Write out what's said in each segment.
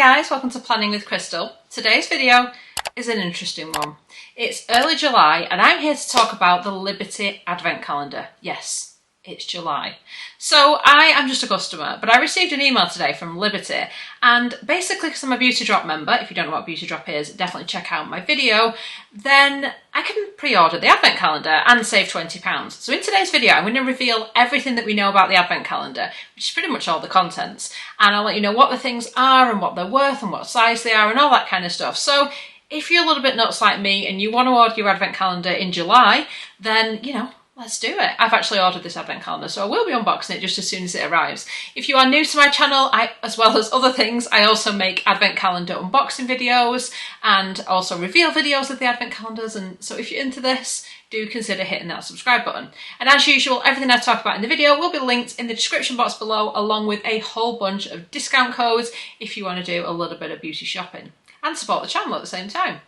guys, welcome to Planning with Crystal. Today's video is an interesting one. It's early July and I'm here to talk about the Liberty Advent Calendar. Yes, it's July. So I am just a customer, but I received an email today from Liberty, and basically because I'm a Waterdrop member, if you don't know what Waterdrop is, definitely check out my video, then I can pre-order the Advent Calendar and save £20. So in today's video, I'm going to reveal everything that we know about the Advent Calendar, which is pretty much all the contents, and I'll let you know what the things are and what they're worth and what size they are and all that kind of stuff. So if you're a little bit nuts like me and you want to order your Advent Calendar in July, then, you know, let's do it. I've actually ordered this Advent Calendar, so I will be unboxing it just as soon as it arrives. If you are new to my channel, as well as other things, I also make Advent Calendar unboxing videos and also reveal videos of the Advent Calendars, and so if you're into this, do consider hitting that subscribe button. And as usual, everything I talk about in the video will be linked in the description box below, along with a whole bunch of discount codes if you want to do a little bit of beauty shopping and support the channel at the same time.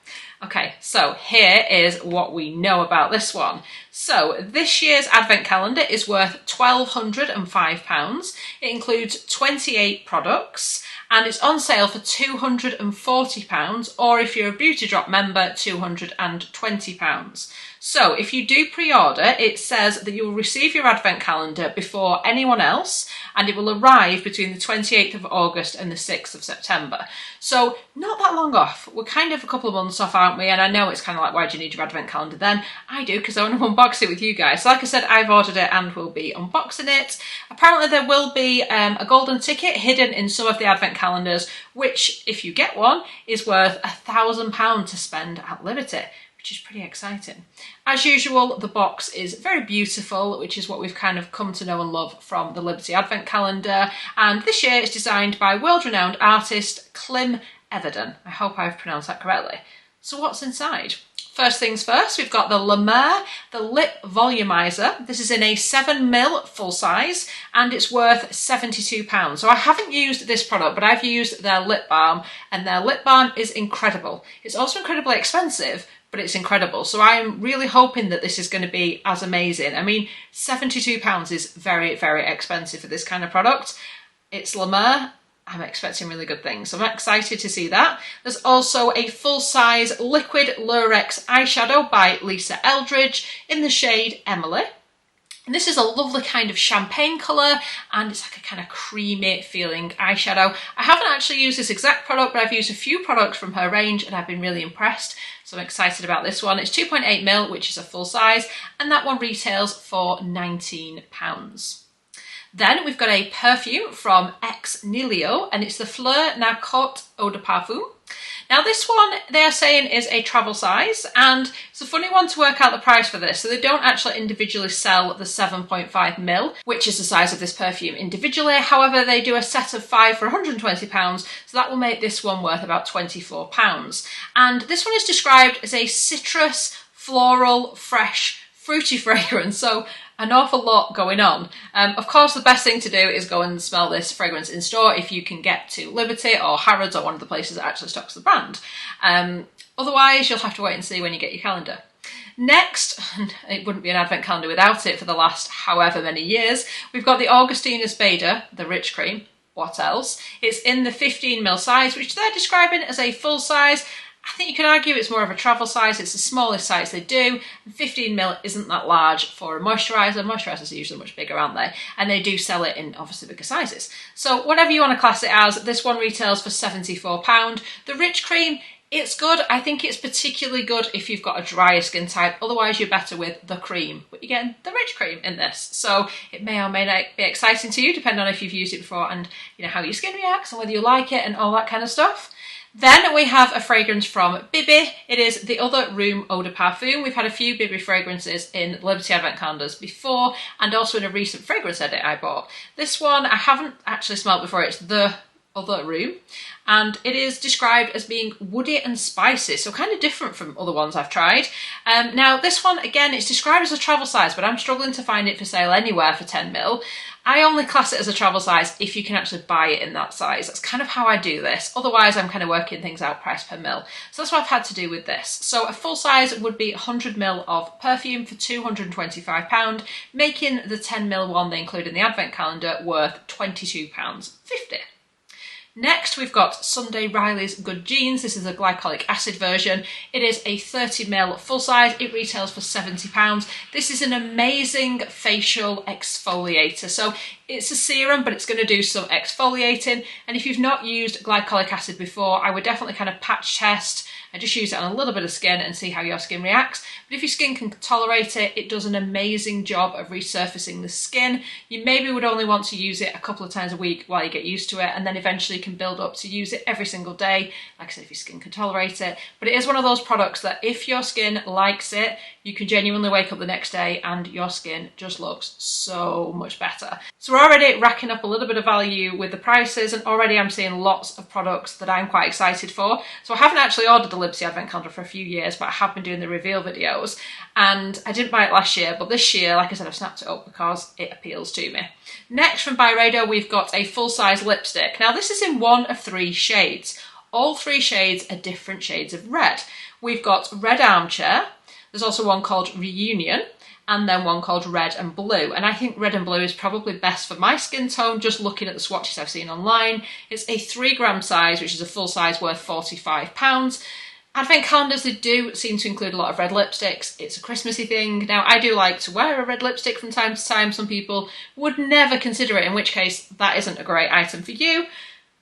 Okay, so here is what we know about this one. So this year's Advent Calendar is worth £1,205. It includes 28 products and it's on sale for £240, or if you're a Waterdrop member, £220. So if you do pre-order, it says that you will receive your Advent Calendar before anyone else, and it will arrive between the 28th of August and the 6th of September. So not that long off. We're kind of a couple of months off, aren't we? And I know it's kind of like, why do you need your Advent Calendar then? I do, because I want to unbox it with you guys. So like I said, I've ordered it and will be unboxing it. Apparently there will be a golden ticket hidden in some of the Advent Calendars, which, if you get one, is worth £1,000 to spend at Liberty, which is pretty exciting. As usual, the box is very beautiful, which is what we've kind of come to know and love from the Liberty Advent Calendar. And this year it's designed by world-renowned artist Clym Everden. I hope I've pronounced that correctly. So what's inside? First things first, we've got the La Mer, the Lip Volumizer. This is in a 7ml full size and it's worth £72. So I haven't used this product, but I've used their lip balm, and their lip balm is incredible. It's also incredibly expensive, but it's incredible. So I am really hoping that this is going to be as amazing. I mean, £72 is very, very expensive for this kind of product. It's La Mer. I'm expecting really good things. So I'm excited to see that. There's also a full-size liquid Lurex eyeshadow by Lisa Eldridge in the shade Emily. And this is a lovely kind of champagne colour, and it's like a kind of creamy feeling eyeshadow. I haven't actually used this exact product, but I've used a few products from her range and I've been really impressed. So I'm excited about this one. It's 2.8ml, which is a full size, and that one retails for £19. Then we've got a perfume from Nihlio, and it's the Fleur Narcotique Eau de Parfum. Now this one, they're saying, is a travel size, and it's a funny one to work out the price for this. So they don't actually individually sell the 7.5ml, which is the size of this perfume individually. However, they do a set of 5 for £120, so that will make this one worth about £24. And this one is described as a citrus, floral, fresh, fruity fragrance, so an awful lot going on. Of course, the best thing to do is go and smell this fragrance in store if you can get to Liberty or Harrods or one of the places that actually stocks the brand. Otherwise, you'll have to wait and see when you get your calendar. Next, and it wouldn't be an Advent Calendar without it for the last however many years, we've got the Augustinus Bader, the Rich Cream. What else? It's in the 15ml size, which they're describing as a full size. I think you can argue it's more of a travel size. It's the smallest size they do. 15ml isn't that large for a moisturiser. Moisturisers are usually much bigger, aren't they? And they do sell it in obviously bigger sizes. So whatever you want to class it as, this one retails for £74. The Rich Cream, it's good. I think it's particularly good if you've got a drier skin type. Otherwise, you're better with the cream. But you're getting the Rich Cream in this. So it may or may not be exciting to you, depending on if you've used it before and you know how your skin reacts and whether you like it and all that kind of stuff. Then we have a fragrance from Bibi. It is the Other Room Eau de Parfum. We've had a few Bibi fragrances in Liberty Advent Calendars before, and also in a recent fragrance edit I bought. This one I haven't actually smelled before. It's the Other Room, and it is described as being woody and spicy, so kind of different from other ones I've tried. Now this one, again, it's described as a travel size, but I'm struggling to find it for sale anywhere for 10ml. I only class it as a travel size if you can actually buy it in that size. That's kind of how I do this. Otherwise, I'm kind of working things out price per mil. So that's what I've had to do with this. So a full size would be 100ml of perfume for £225, making the 10ml one they include in the Advent Calendar worth £22.50. Next, we've got Sunday Riley's Good Genes. This is a glycolic acid version. It is a 30ml full size. It retails for £70. This is an amazing facial exfoliator. So it's a serum, but it's going to do some exfoliating. And if you've not used glycolic acid before, I would definitely kind of patch test and just use it on a little bit of skin and see how your skin reacts. But if your skin can tolerate it, it does an amazing job of resurfacing the skin. You maybe would only want to use it a couple of times a week while you get used to it, and then eventually you can build up to use it every single day, like I said, if your skin can tolerate it. But it is one of those products that if your skin likes it, you can genuinely wake up the next day and your skin just looks so much better. So we're already racking up a little bit of value with the prices, and already I'm seeing lots of products that I'm quite excited for. So I haven't actually ordered the Liberty Advent Calendar for a few years, but I have been doing the reveal videos, and I didn't buy it last year, but this year, like I said, I've snapped it up because it appeals to me. Next from Byredo, we've got a full-size lipstick. Now this is in one of 3 shades. All 3 shades are different shades of red. We've got Red Armchair, there's also one called Reunion, and then one called Red and Blue. And I think Red and Blue is probably best for my skin tone, just looking at the swatches I've seen online. It's a 3-gram size, which is a full size worth £45. Advent calendars, they do seem to include a lot of red lipsticks. It's a Christmassy thing. Now, I do like to wear a red lipstick from time to time. Some people would never consider it, in which case that isn't a great item for you.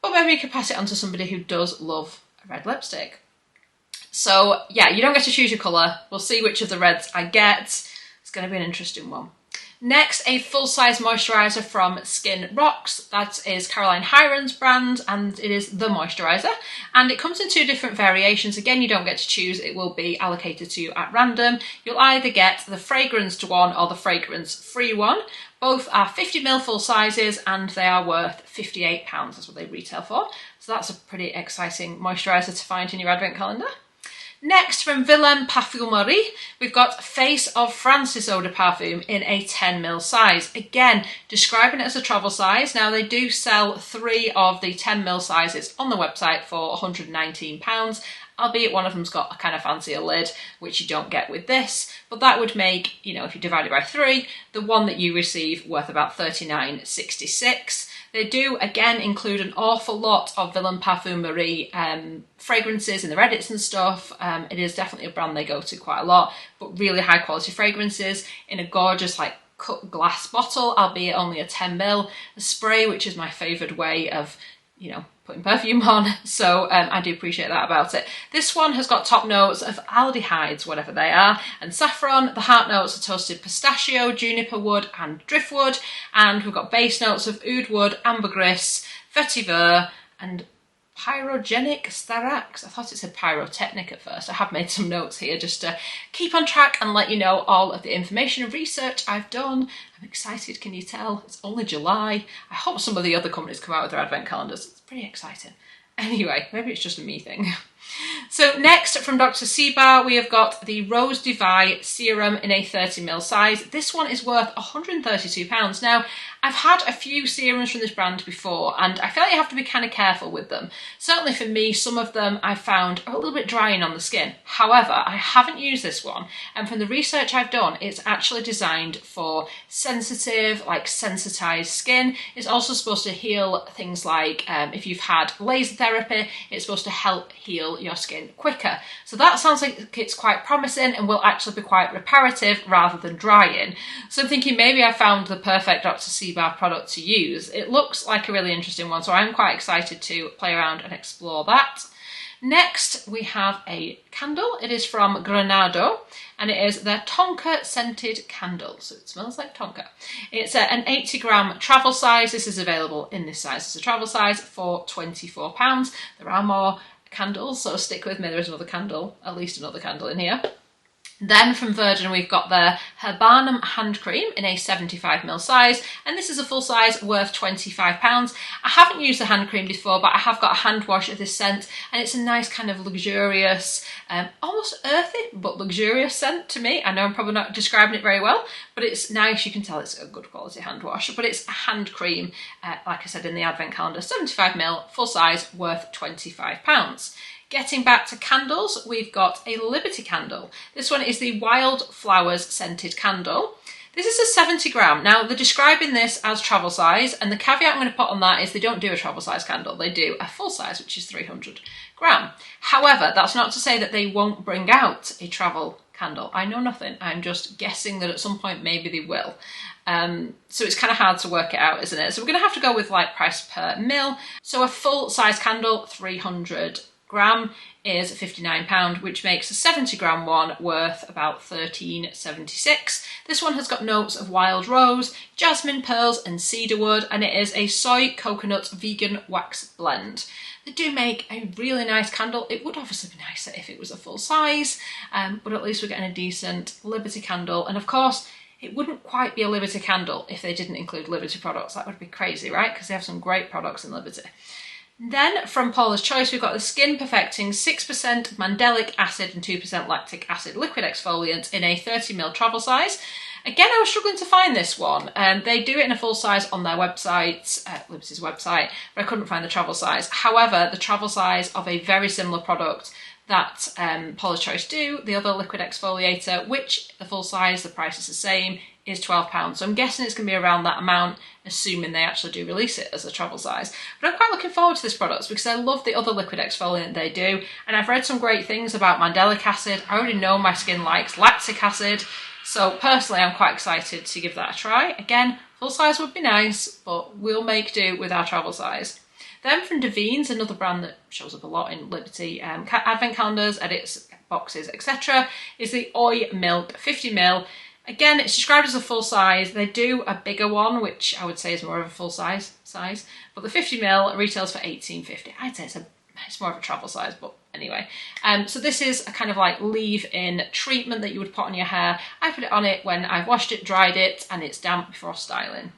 But maybe you could pass it on to somebody who does love a red lipstick. So yeah, you don't get to choose your colour. We'll see which of the reds I get. It's going to be an interesting one. Next, a full-size moisturiser from Skin Rocks. That is Caroline Hiron's brand, and it is the moisturiser. And it comes in 2 different variations. Again, you don't get to choose. It will be allocated to you at random. You'll either get the fragranced one or the fragrance-free one. Both are 50ml full sizes, and they are worth £58. That's what they retail for. So that's a pretty exciting moisturiser to find in your Advent calendar. Next, from Vilaine Parfumerie, we've got Face of Francis Eau de Parfum in a 10ml size. Again, describing it as a travel size. Now, they do sell 3 of the 10ml sizes on the website for £119, albeit one of them's got a kind of fancier lid, which you don't get with this. But that would make, you know, if you divide it by 3, the one that you receive worth about £39.66. They do, again, include an awful lot of Vilaine Parfumerie fragrances in their edits and stuff. It is definitely a brand they go to quite a lot, but really high quality fragrances in a gorgeous, like, cut glass bottle, albeit only a 10ml. A spray, which is my favourite way of, you know, putting perfume on, so I do appreciate that about it. This one has got top notes of aldehydes, whatever they are, and saffron. The heart notes are toasted pistachio, juniper wood and driftwood, and we've got base notes of oud wood, ambergris, vetiver and pyrogenic starax. I thought it said pyrotechnic at first. I have made some notes here just to keep on track and let you know all of the information and research I've done. I'm excited, can you tell? It's only July. I hope some of the other companies come out with their advent calendars. It's pretty exciting. Anyway, maybe it's just a me thing. So next, from Dr. Siar, we have got the Rose Divide Serum in a 30ml size. This one is worth £132. Now, I've had a few serums from this brand before, and I feel like you have to be kind of careful with them. Certainly for me, some of them I've found are a little bit drying on the skin. However, I haven't used this one, and from the research I've done, it's actually designed for sensitive, like sensitized skin. It's also supposed to heal things like if you've had laser therapy, it's supposed to help heal your skin quicker. So that sounds like it's quite promising and will actually be quite reparative rather than drying. So I'm thinking maybe I found the perfect Dr. Siar product to use. It looks like a really interesting one, so I'm quite excited to play around and explore that. Next, we have a candle. It is from Granado, and it is their Tonka scented candle. So it smells like Tonka. It's an 80-gram travel size. This is available in this size as a travel size for £24. There are more candles, so stick with me. There is another candle, at least another candle in here. Then from Virgin, we've got their Herbanum hand cream in a 75ml size, and this is a full size worth £25. I haven't used the hand cream before, but I have got a hand wash of this scent, and it's a nice kind of luxurious, almost earthy, but luxurious scent to me. I know I'm probably not describing it very well, but it's nice. You can tell it's a good quality hand wash, but it's a hand cream, like I said in the advent calendar, 75ml, full size, worth £25. Getting back to candles, we've got a Liberty candle. This one is the Wild Flowers scented candle. This is a 70 gram. Now they're describing this as travel size, and the caveat I'm going to put on that is they don't do a travel size candle. They do a full size, which is 300 gram. However, that's not to say that they won't bring out a travel candle. I know nothing. I'm just guessing that at some point maybe they will. So it's kind of hard to work it out, isn't it? So we're going to have to go with like price per mil. So a full size candle, 300 gram, is £59, which makes a 70 gram one worth about £13.76. This one has got notes of wild rose, jasmine, pearls and cedarwood, and it is a soy coconut vegan wax blend. They do make a really nice candle. It would obviously be nicer if it was a full size, but at least we're getting a decent Liberty candle. And of course, it wouldn't quite be a Liberty candle if they didn't include Liberty products. That would be crazy, right? Because they have some great products in Liberty. Then from Paula's Choice, we've got the Skin Perfecting 6% mandelic acid and 2% lactic acid liquid exfoliant in a 30ml travel size. Again, I was struggling to find this one. They do it in a full size on their website, Liberty's website, but I couldn't find the travel size. However, the travel size of a very similar product that Paula's Choice do, the other liquid exfoliator, which the full size, the price is the same, is £12. So I'm guessing it's going to be around that amount, assuming they actually do release it as a travel size. But I'm quite looking forward to this product because I love the other liquid exfoliant they do, and I've read some great things about mandelic acid. I already know my skin likes lactic acid, so personally I'm quite excited to give that a try. Again, full size would be nice, but we'll make do with our travel size. Then from Davines, another brand that shows up a lot in Liberty advent calendars, edits, boxes, etc., is the Oi Milk 50ml. Again, it's described as a full size. They do a bigger one, which I would say is more of a full size, but the 50ml retails for £18.50. I'd say it's more of a travel size, but anyway. So this is a kind of like leave-in treatment that you would put on your hair. I put it on it when I've washed it, dried it, and it's damp before styling.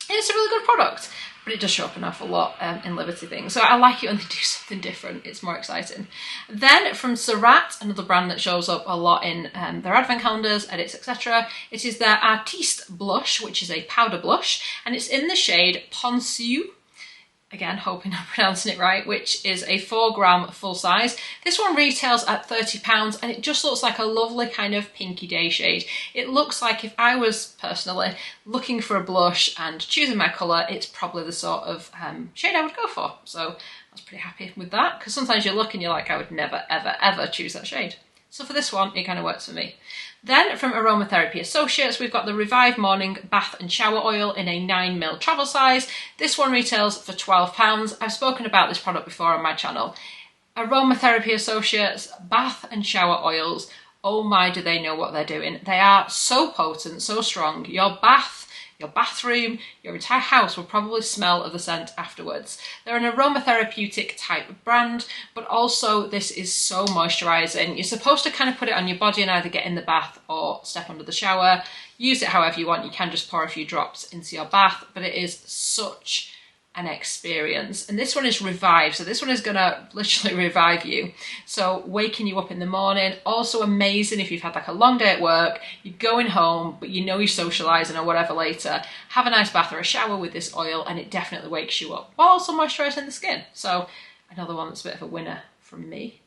And it's a really good product, but it does show up an awful lot in Liberty things. So I like it when they do something different. It's more exciting. Then from Sarat, another brand that shows up a lot in their advent calendars, edits, etc. It is their Artiste blush, which is a powder blush, and it's in the shade Ponceau. Again, hoping I'm pronouncing it right, which is a 4 gram full size. This one retails at £30 and it just looks like a lovely kind of pinky day shade. It looks like if I was personally looking for a blush and choosing my colour, it's probably the sort of shade I would go for. So I was pretty happy with that, because sometimes you look and you're like, I would never, ever, ever choose that shade. So for this one, it kind of works for me. Then from Aromatherapy Associates, we've got the Revive Morning Bath and Shower Oil in a 9ml travel size. This one retails for £12. I've spoken about this product before on my channel. Aromatherapy Associates bath and shower oils, oh my, do they know what they're doing. They are so potent, so strong. Your bath, your bathroom, your entire house will probably smell of the scent afterwards. They're an aromatherapeutic type of brand, but also this is so moisturising. You're supposed to kind of put it on your body and either get in the bath or step under the shower. Use it however you want. You can just pour a few drops into your bath, but it is such an experience. And this one is Revive, so this one is gonna literally revive you. So waking you up in the morning, also amazing if you've had like a long day at work, you're going home, but you know you're socialising or whatever later, have a nice bath or a shower with this oil and it definitely wakes you up, while also moisturising the skin. So another one that's a bit of a winner from me,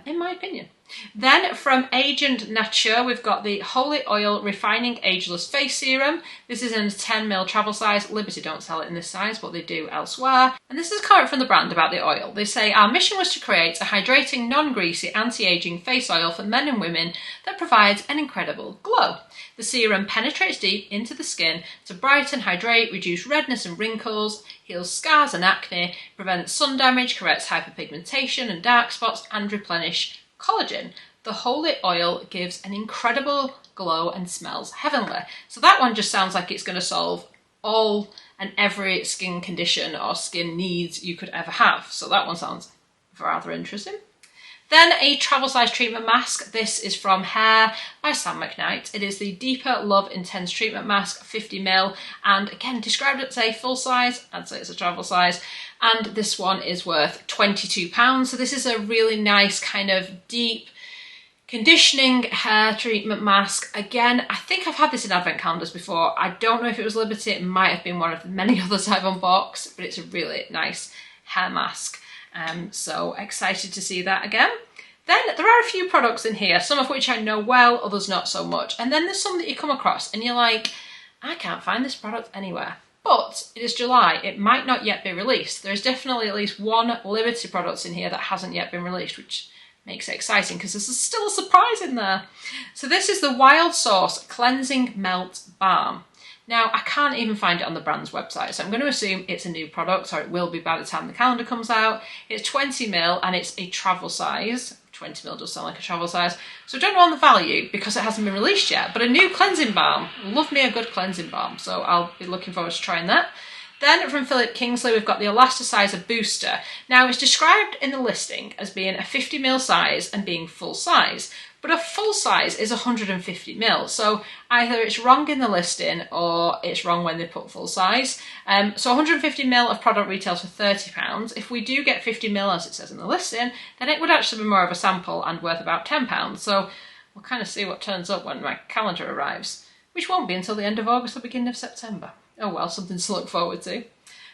in my opinion. Then from Agent Nature, we've got the Holy Oil Refining Ageless Face Serum. This is in a 10ml travel size. Liberty don't sell it in this size, but they do elsewhere. And this is a comment from the brand about the oil. They say, our mission was to create a hydrating, non-greasy, anti-aging face oil for men and women that provides an incredible glow. The serum penetrates deep into the skin to brighten, hydrate, reduce redness and wrinkles, heals scars and acne, prevents sun damage, corrects hyperpigmentation and dark spots, and replenish collagen. The holy oil gives an incredible glow and smells heavenly. So that one just sounds like it's going to solve all and every skin condition or skin needs you could ever have. So that one sounds rather interesting. Then a travel size treatment mask. This is from Hair by Sam McKnight. It is the Deeper Love Intense Treatment Mask, 50ml, and again described as a full size. I'd say it's a travel size. And this one is worth £22. So this is a really nice kind of deep conditioning hair treatment mask. Again, I think I've had this in advent calendars before. I don't know if it was Liberty, it might have been one of the many others I've unboxed, but it's a really nice hair mask. So excited to see that again. Then there are a few products in here, some of which I know well, others not so much. And then there's some that you come across and you're like, I can't find this product anywhere. But it is July, it might not yet be released. There's definitely at least one limited product in here that hasn't yet been released, which makes it exciting because there's still a surprise in there. So this is the Wild Source Cleansing Melt Balm. Now, I can't even find it on the brand's website, so I'm going to assume it's a new product, or it will be by the time the calendar comes out. It's 20ml and it's a travel size. 20ml does sound like a travel size. So I don't know on the value because it hasn't been released yet, but a new cleansing balm. Love me a good cleansing balm, so I'll be looking forward to trying that. Then from Philip Kingsley, we've got the Elasticizer Booster. Now, it's described in the listing as being a 50ml size and being full size, but a full size is 150ml. So either it's wrong in the listing or it's wrong when they put full size. So 150ml of product retails for £30. If we do get 50ml, as it says in the listing, then it would actually be more of a sample and worth about £10. So we'll kind of see what turns up when my calendar arrives, which won't be until the end of August or beginning of September. Oh well, something to look forward to.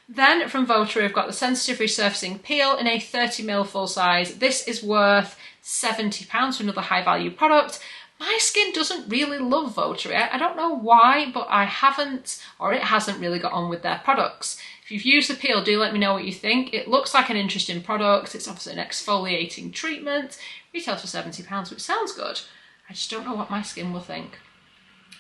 Then from Vter, we've got the Sensitive Resurfacing Peel in a 30ml full size. This is worth £70 for another high value product. My skin doesn't really love Vter. I don't know why, but I haven't, or it hasn't really got on with their products. If you've used the peel, do let me know what you think. It looks like an interesting product. It's obviously an exfoliating treatment. Retails for £70, which sounds good. I just don't know what my skin will think.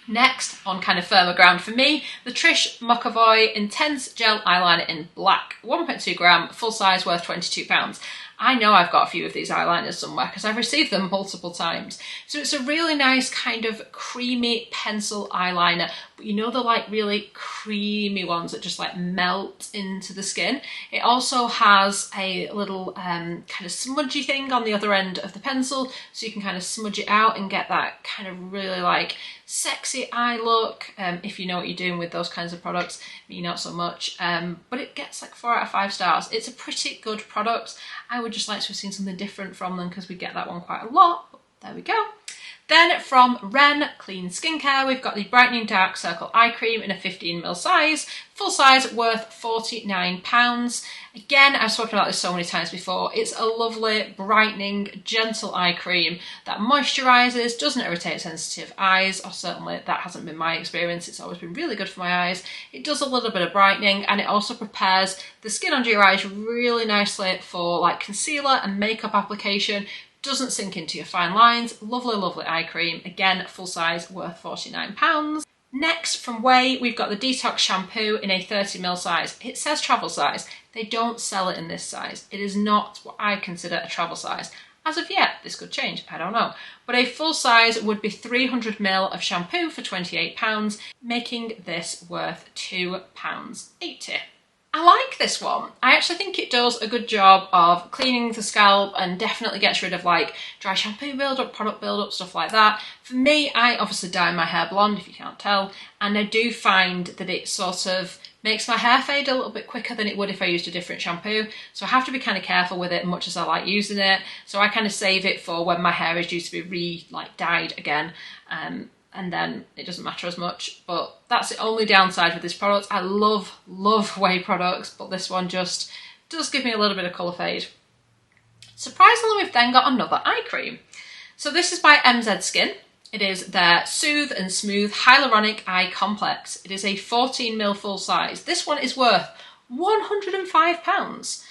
Next, on kind of firmer ground for me, the Trish McAvoy Intense Gel Eyeliner in Black. 1.2 gram, full size, worth £22. I know I've got a few of these eyeliners somewhere because I've received them multiple times. So it's a really nice kind of creamy pencil eyeliner, but you know the like really creamy ones that just like melt into the skin. It also has a little kind of smudgy thing on the other end of the pencil, so you can kind of smudge it out and get that kind of really like sexy eye look, if you know what you're doing with those kinds of products. Me, not so much, but it gets like 4 out of 5 stars. It's a pretty good product. I would just like to have seen something different from them because we get that one quite a lot, but there we go. Then from Ren Clean Skincare, we've got the Brightening Dark Circle Eye Cream in a 15ml size, full size, worth £49. Again, I've spoken about this so many times before. It's a lovely, brightening, gentle eye cream that moisturises, doesn't irritate sensitive eyes, or certainly that hasn't been my experience. It's always been really good for my eyes. It does a little bit of brightening, and it also prepares the skin under your eyes really nicely for like concealer and makeup application. Doesn't sink into your fine lines. Lovely, lovely eye cream. Again, full size, worth £49. Next, from Whey, we've got the Detox Shampoo in a 30ml size. It says travel size. They don't sell it in this size. It is not what I consider a travel size. As of yet, this could change, I don't know. But a full size would be 300ml of shampoo for £28, making this worth £2.80. I like this one. I actually think it does a good job of cleaning the scalp and definitely gets rid of like dry shampoo build-up, product build-up, stuff like that. For me, I obviously dye my hair blonde, if you can't tell, and I do find that it sort of makes my hair fade a little bit quicker than it would if I used a different shampoo. So I have to be kind of careful with it, much as I like using it. So I kind of save it for when my hair is due to be dyed again. And then it doesn't matter as much, but that's the only downside with this product. I love Whey products, but this one just does give me a little bit of colour fade. Surprisingly, we've then got another eye cream. So this is by MZ Skin. It is their Soothe and Smooth Hyaluronic Eye Complex. It is a 14ml full size. This one is worth £105.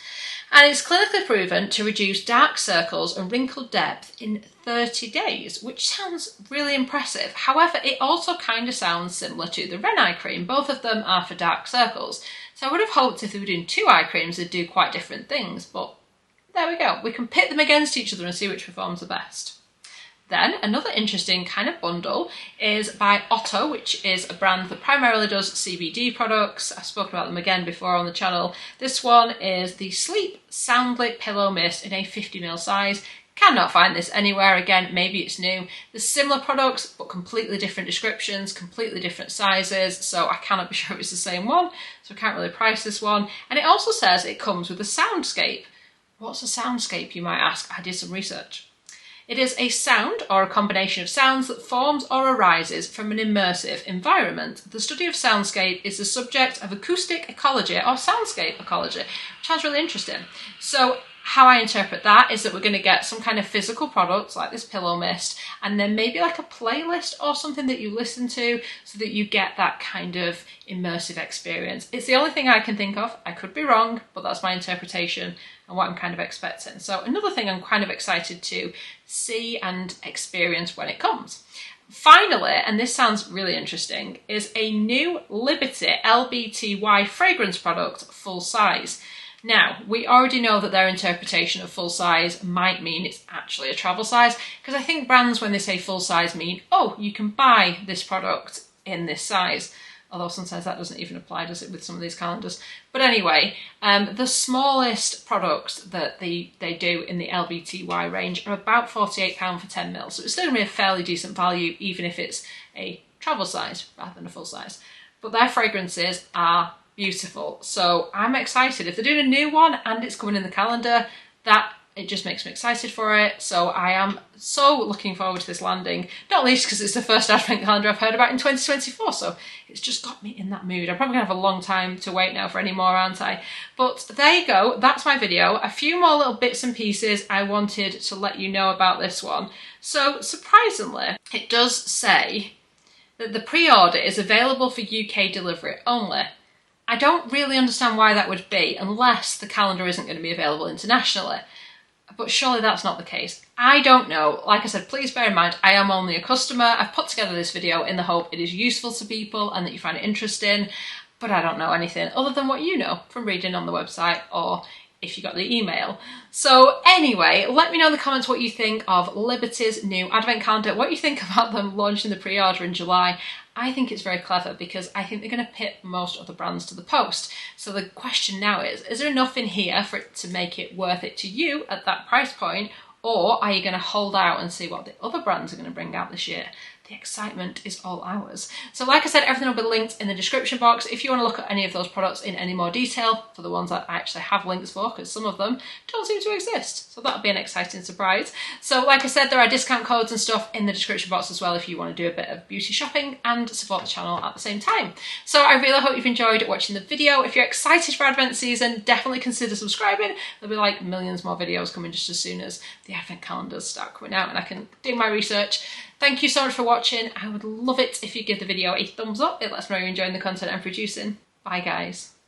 And it's clinically proven to reduce dark circles and wrinkle depth in 30 days, which sounds really impressive. However, it also kind of sounds similar to the Ren eye cream. Both of them are for dark circles. So I would have hoped if they were doing 2 eye creams, they'd do quite different things, but there we go. We can pit them against each other and see which performs the best. Then another interesting kind of bundle is by Otto, which is a brand that primarily does CBD products. I've spoken about them again before on the channel. This one is the Sleep Soundly Pillow Mist in a 50ml size. Cannot find this anywhere. Again, maybe it's new. There's similar products, but completely different descriptions, completely different sizes, so I cannot be sure it's the same one, so I can't really price this one. And it also says it comes with a soundscape. What's a soundscape, you might ask? I did some research. It is a sound or a combination of sounds that forms or arises from an immersive environment. The study of soundscape is the subject of acoustic ecology or soundscape ecology, which sounds really interesting. So How I interpret that is that we're going to get some kind of physical product like this pillow mist, and then maybe like a playlist or something that you listen to so that you get that kind of immersive experience. It's the only thing I can think of. I could be wrong, but that's my interpretation and what I'm kind of expecting. So another thing I'm kind of excited to see and experience when it comes. Finally, and this sounds really interesting, is a new Liberty LBTY fragrance product, full size. Now, we already know that their interpretation of full size might mean it's actually a travel size, because I think brands, when they say full size, mean, oh, you can buy this product in this size. Although sometimes that doesn't even apply, does it, with some of these calendars? But anyway, the smallest products that they do in the LBTY range are about £48 for 10 ml. So it's still going to be a fairly decent value, even if it's a travel size rather than a full size. But their fragrances are beautiful. So I'm excited. If they're doing a new one and it's coming in the calendar, it just makes me excited for it. So I am so looking forward to this landing, not least because it's the first advent calendar I've heard about in 2024. So it's just got me in that mood. I'm probably gonna have a long time to wait now for any more, aren't I? But there you go. That's my video. A few more little bits and pieces I wanted to let you know about this one. So surprisingly, it does say that the pre-order is available for UK delivery only. I don't really understand why that would be, unless the calendar isn't going to be available internationally. But surely that's not the case. I don't know. Like I said, please bear in mind, I am only a customer. I've put together this video in the hope it is useful to people and that you find it interesting, but I don't know anything other than what you know from reading on the website or if you got the email. So anyway, let me know in the comments what you think of Liberty's new advent calendar, what you think about them launching the pre-order in July. I think it's very clever because I think they're going to pit most other brands to the post. So the question now is there enough in here for it to make it worth it to you at that price point? Or are you going to hold out and see what the other brands are going to bring out this year? The excitement is all ours. So like I said, everything will be linked in the description box. If you want to look at any of those products in any more detail, for the ones that I actually have links for, because some of them don't seem to exist. So that'll be an exciting surprise. So like I said, there are discount codes and stuff in the description box as well if you want to do a bit of beauty shopping and support the channel at the same time. So I really hope you've enjoyed watching the video. If you're excited for Advent season, definitely consider subscribing. There'll be like millions more videos coming just as soon as the Advent calendars start coming out and I can do my research. Thank you so much for watching. I would love it if you give the video a thumbs up. It lets me know you're enjoying the content I'm producing. Bye guys.